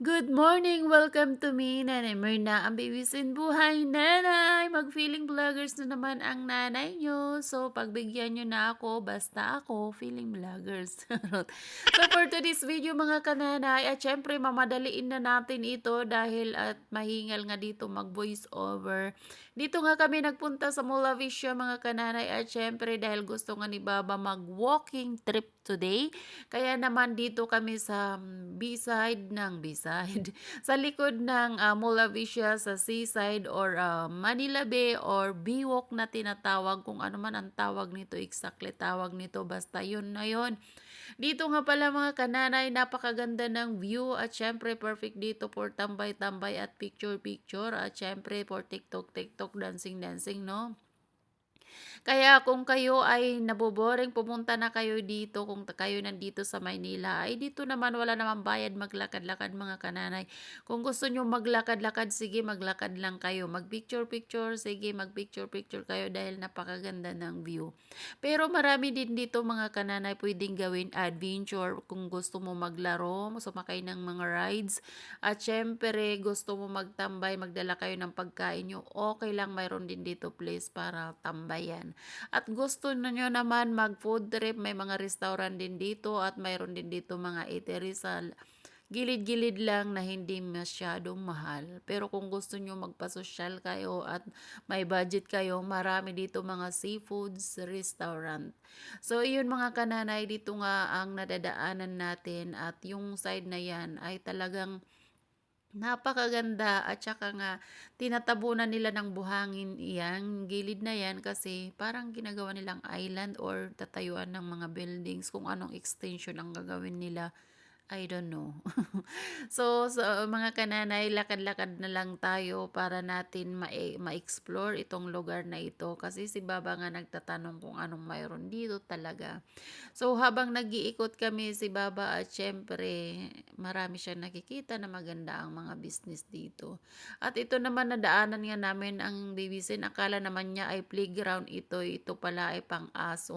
Good morning! Welcome to me, Nanay Myrna, ang bibisin buhay nanay. Mag-feeling vloggers na naman ang nanay nyo. So, pagbigyan nyo na ako, basta ako, feeling vloggers. So, for today's video mga kananay, at syempre mamadaliin na natin ito dahil at mahingal nga dito mag-voice over. Dito nga kami nagpunta sa Mula Vision mga kananay at syempre dahil gusto nga ni Baba mag-walking trip today. Kaya naman dito kami sa B-side ng B-side, sa likod ng Mula Vista sa seaside or Manila Bay or Biwok na tinatawag, kung ano man ang tawag nito, exactly tawag nito, basta yun na yun. Dito nga pala mga kananay, napakaganda ng view at syempre perfect dito for tambay-tambay at picture-picture at syempre for TikTok, dancing-dancing, no? Kaya kung kayo ay naboboring pumunta na kayo dito, kung kayo nandito sa Maynila, ay dito naman wala naman bayad maglakad-lakad mga kananay. Kung gusto nyo maglakad-lakad, sige maglakad lang kayo. Mag-picture-picture, sige mag-picture-picture kayo dahil napakaganda ng view. Pero marami din dito mga kananay pwedeng gawin adventure kung gusto mo maglaro, sumakay ng mga rides. At syempre gusto mo magtambay, magdala kayo ng pagkain nyo, okay lang, mayroon din dito place para tambayan. At gusto nyo naman mag food trip, may mga restaurant din dito at mayroon din dito mga eatery sa gilid-gilid lang na hindi masyadong mahal. Pero kung gusto nyo magpasosyal kayo at may budget kayo, marami dito mga seafoods restaurant. So, yun mga kananay, dito nga ang nadadaanan natin at yung side na yan ay talagang napakaganda at saka nga tinatabunan nila ng buhangin yang gilid na yan kasi parang ginagawa nilang island or tatayuan ng mga buildings, kung anong extension ang gagawin nila. I don't know. So, mga kananay, lakad-lakad na lang tayo para natin ma-explore itong lugar na ito. Kasi si Baba nga nagtatanong kung anong mayroon dito talaga. So, habang nag-iikot kami si Baba at syempre, marami siyang nakikita na maganda ang mga business dito. At ito naman nadaanan nga namin ang bibisin. Akala naman niya ay playground ito. Ito pala ay pang-aso.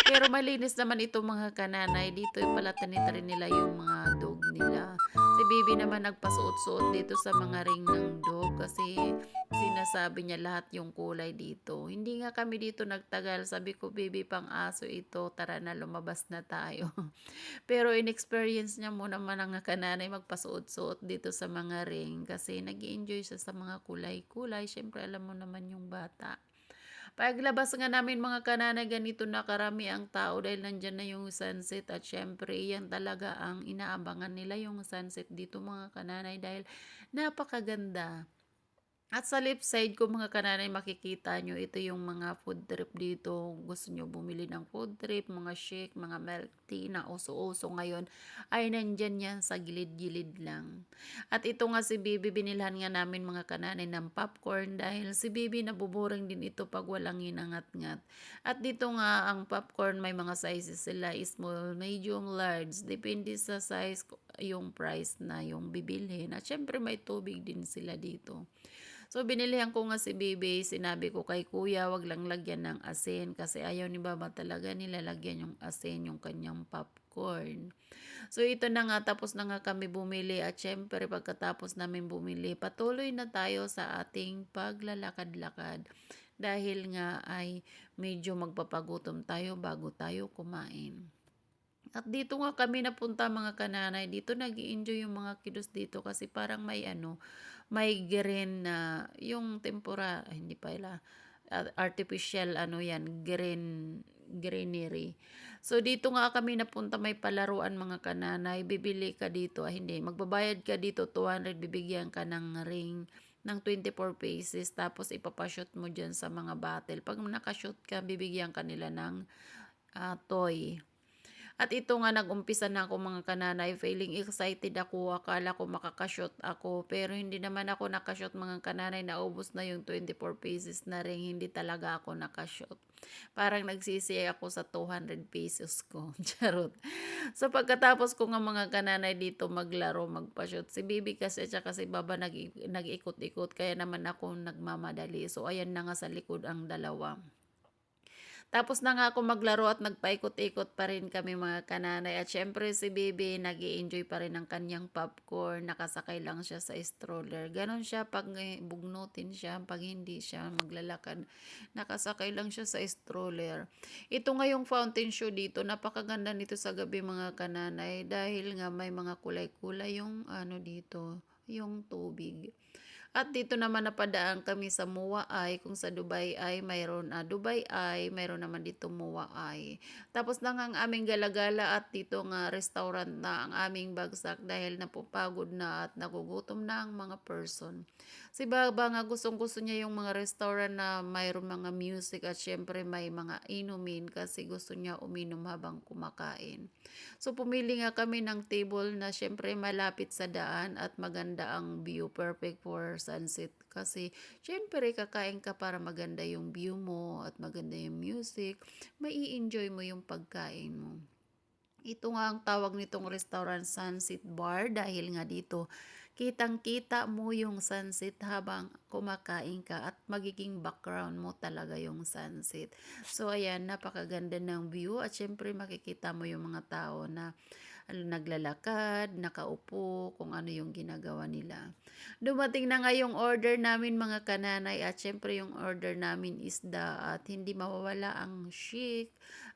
Pero malinis naman ito mga kananay. Dito pala tinitry nila yung mga dog nila. Si Bibi naman nagpasuot-suot dito sa mga ring ng dog kasi sinasabi niya lahat yung kulay dito. Hindi nga kami dito nagtagal. Sabi ko, Bibi, pang aso ito. Tara na, lumabas na tayo. Pero in-experience niya muna man ang kananay magpasuot-suot dito sa mga ring kasi nag-enjoy siya sa mga kulay-kulay. Siyempre, alam mo naman yung bata. Paglabas nga namin mga kananay, ganito na karami ang tao dahil nandyan na yung sunset at syempre yan talaga ang inaabangan nila, yung sunset dito mga kananay dahil napakaganda. At sa left side ko mga kananay, makikita nyo, ito yung mga food trip dito. Gusto nyo bumili ng food trip, mga shake, mga milk tea na uso-uso ngayon, ay nandyan yan sa gilid-gilid lang. At ito nga si Bibi, binilhan nga namin mga kananay ng popcorn dahil si Bibi nabuboring din ito pag walang inangat-ngat. At dito nga ang popcorn, may mga sizes sila, small, medium, large. Depende sa size yung price na yung bibilhin. At syempre may tubig din sila dito. So, binilihan ko nga si Bibi, sinabi ko kay kuya, wag lang lagyan ng asin kasi ayaw ni Baba talaga nilalagyan yung asin, yung kanyang popcorn. So, ito na nga, tapos na nga kami bumili at syempre pagkatapos namin bumili, patuloy na tayo sa ating paglalakad-lakad dahil nga ay medyo magpapagutom tayo bago tayo kumain. At dito nga kami napunta mga kananay, dito nag-enjoy yung mga kiddos dito kasi parang may may green na yung tempura, hindi pala, artificial greenery. So dito nga kami napunta, may palaruan mga kananay, bibili ka dito, hindi, magbabayad ka dito 200, bibigyan ka ng ring ng 24 pesos tapos ipapashoot mo dyan sa mga bottle. Pag nakashoot ka, bibigyan ka nila ng toy. At ito nga nag-umpisa na ako mga kananay, feeling excited ako, akala ko makakashot ako, pero hindi naman ako nakashot mga kananay, naubos na yung 24 pesos na ring, hindi talaga ako nakashot. Parang nagsisi ako sa 200 pesos ko, charot. So pagkatapos ko nga mga kananay dito maglaro, magpa-shoot, si Bibi kasi at saka si Baba nag-ikot-ikot, kaya naman ako nagmamadali. So ayan na nga sa likod ang dalawa. Tapos na nga ako maglaro at nagpaikot-ikot pa rin kami mga kananay at syempre si baby nag-i-enjoy pa rin ng kanyang popcorn, nakasakay lang siya sa stroller. Ganon siya pag bugnutin siya, pag hindi siya maglalakad, nakasakay lang siya sa stroller. Ito nga yung fountain show dito, napakaganda nito sa gabi mga kananay dahil nga may mga kulay-kulay yung ano dito, yung tubig. At dito naman napadaan kami sa Muwa Ay, kung sa Dubai ay mayroon Dubai ay mayroon naman dito Muwa Ay. Tapos lang ang aming galagala at dito nga restaurant na ang aming bagsak dahil napupagod na at nagugutom na ang mga person. Si Baba nga gustong gusto niya yung mga restaurant na mayroon mga music at syempre may mga inumin kasi gusto niya uminom habang kumakain. So pumili nga kami ng table na syempre malapit sa daan at maganda ang view, perfect for sunset. Kasi syempre kakain ka para maganda yung view mo at maganda yung music, mai-enjoy mo yung pagkain mo. Ito nga ang tawag nitong restaurant Sunset Bar dahil nga dito kitang-kita mo yung sunset habang kumakain ka at magiging background mo talaga yung sunset. So ayan, napakaganda ng view at syempre makikita mo yung mga tao na naglalakad, nakaupo, kung ano yung ginagawa nila. Dumating na nga yung order namin mga kananay at syempre yung order namin isda at hindi mawawala ang shik.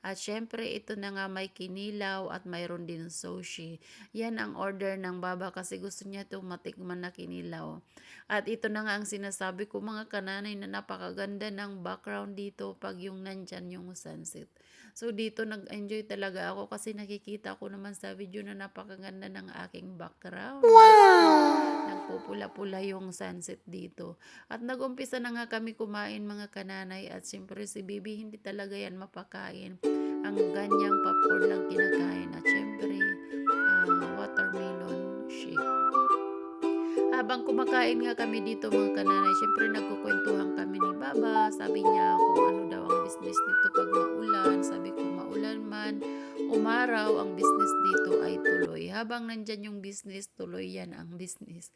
At syempre ito na nga may kinilaw at mayroon din sushi. Yan ang order ng baba kasi gusto niya itong matikman na kinilaw. At ito na nga ang sinasabi ko mga kananay na napakaganda ng background dito pag yung nandyan yung sunset. So dito nag-enjoy talaga ako kasi nakikita ko naman sa video na napakaganda ng aking background. Wow! Nagpupula-pula yung sunset dito. At nag-umpisa na nga kami kumain mga kananay at siyempre si Bibi hindi talaga yan mapakain. Ang ganyang popcorn lang kinakain at siyempre watermelon shake. Habang kumakain nga kami dito mga kananay, syempre nagkukwentuhan kami ni Baba. Sabi niya kung ano daw ang business dito pag maulan. Sabi ko maulan man, umaraw, ang business dito ay tuloy. Habang nandyan yung business, tuloy yan ang business.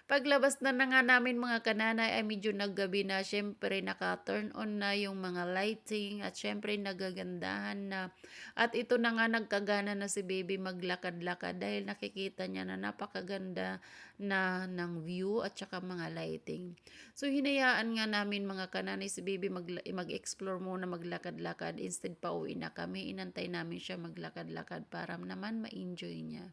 Paglabas na nga namin mga kananay ay medyo naggabi na. Syempre naka-turn on na yung mga lighting at syempre nagagandahan na. At ito na nga nagkagana na si baby maglakad-lakad dahil nakikita niya na napakaganda na ng view at saka mga lighting. So hinayaan nga namin mga kananay si baby mag-explore muna maglakad-lakad instead pa uwi na kami. Inantay namin siya maglakad-lakad para naman ma-enjoy niya.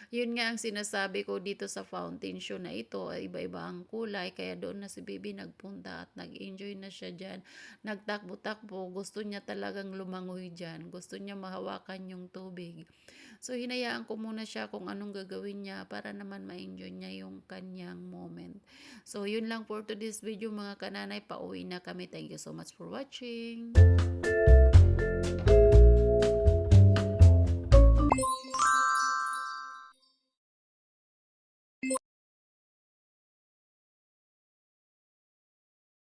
Yun nga ang sinasabi ko dito sa fountain show na ito, iba-iba ang kulay, kaya doon na si baby nagpunta at nag-enjoy na siya dyan. Nagtakbo-takbo, gusto niya talagang lumangoy dyan, gusto niya mahawakan yung tubig. So hinayaan ko muna siya kung anong gagawin niya para naman ma-enjoy niya yung kanyang moment. So yun lang for today's video mga kananay, pauwi na kami. Thank you so much for watching.